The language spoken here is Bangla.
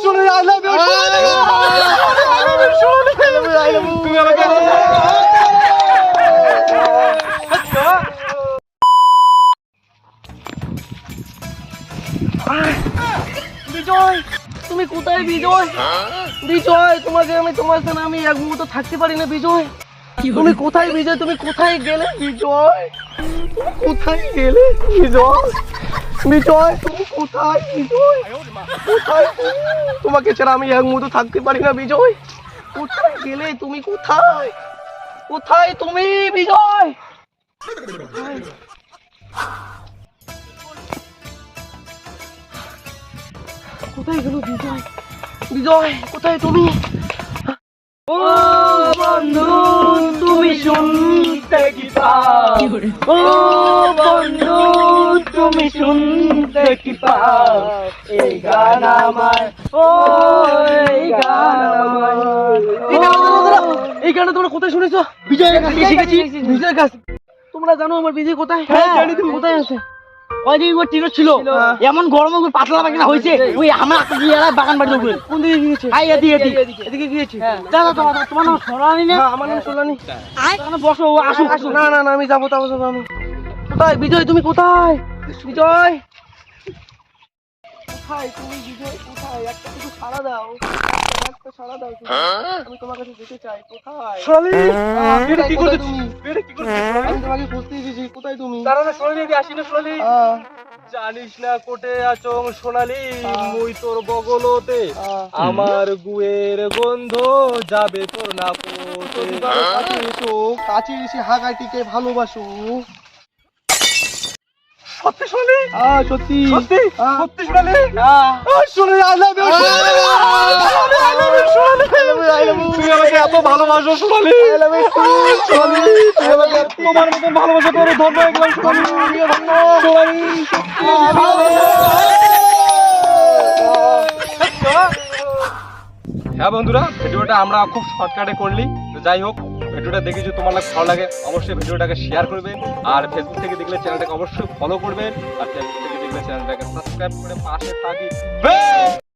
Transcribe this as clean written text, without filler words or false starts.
সোনালি আই লাভ ইউ সোনালি তুমি আমাকে বিজয়, তুমি কোথায় বিজয়? বিজয়, তোমাকে আমি তোমার সাথে আমি এক মুহূর্ত থাকতে পারি না বিজয়। তুমি কোথায় বিজয়? তুমি কোথায় গেলে বিজয়? তুমি কোথায় গেলে বিজয়? বিজয়, তুমি কোথায় বিজয়? কোথায় তুমি? তোমাকে ছাড়া আমি এক মুহূর্ত থাকতে পারি না বিজয়। কোথায় গেলে তুমি? কোথায় কোথায় তুমি বিজয়? কোথায় গেল বিজয়? বিজয়, কোথায় তুমি? ও বন্ধু, তুমি শুনতে কি পাও? ও বন্ধু, তুমি শুনতে কি পাও? এই গান আমার, ও এই গান আমার। এই গানটা তোমরা কোথায় শুনেছো? বিজয়ের কাছে শিখেছি। বিজয়ের কাছে? তোমরা জানো আমার বিজয় কোথায়? হ্যাঁ জানি। তুমি কোথায় আছে? ওই যে ওই টিরো ছিল, এমন গরম পাতলা বাগান হয়েছে, ওই আমার বাগান বাড়ি উপরে। কোন দিকে গিয়েছে? এদিকে গিয়েছে। দাদা তোমার নাম সোনালি না? আমার নাম সোনালি। বসো, আসো। না না না, আমি যাবো আমি। কোথায় বিজয়? তুমি কোথায় বিজয়? কোথায় তুমি বিজয়? কোথায়? একটা কিছু সাড়া দাও, একটা সাড়া দাও। আমি তোমার কাছে যেতে চাই। কোথায় সোনালি? এটা কি করছিস তুমি? এটা কি করছিস? আমি তোমাকে খুঁজতে এসেছি। কোথায় তুমি? দাঁড়া না সোনালি, আমি আসি না সোনালি। জানিস না কোটে আছো সোনালি, মুই তোর বগলতে আমার গুয়ের গন্ধ যাবে তোর না পোতে। কাছে এসো, কাছে এসে হাগাটিকে ভালোবাসো। সত্যি সোনালি? সত্যি সত্যি সত্যি সোনালি। সোনালি আই লাভ ইউ সোনালি। তুমি আমাকে এত ভালোবাসো সোনালি। আই লাভ ইউ সোনালি। তুমি আমাকে তোমার মতন ভালোবাসা করে ধন্য হয়ে গেলাম সোনালি। ধন্য সোনালি। হ্যাঁ বন্ধুরা, ভিডিওটা আমরা খুব শর্টকাটে করলি। তো যাই হোক, ভিডিওটা দেখে যদি তোমার ভালো লাগে অবশ্যই ভিডিওটাকে শেয়ার করবেন, আর ফেসবুক থেকে দেখলে চ্যানেলটাকে অবশ্যই ফলো করবেন, আর ফেসবুক থেকে দেখলে চ্যানেলটাকে সাবস্ক্রাইব করে পাশে থাকি।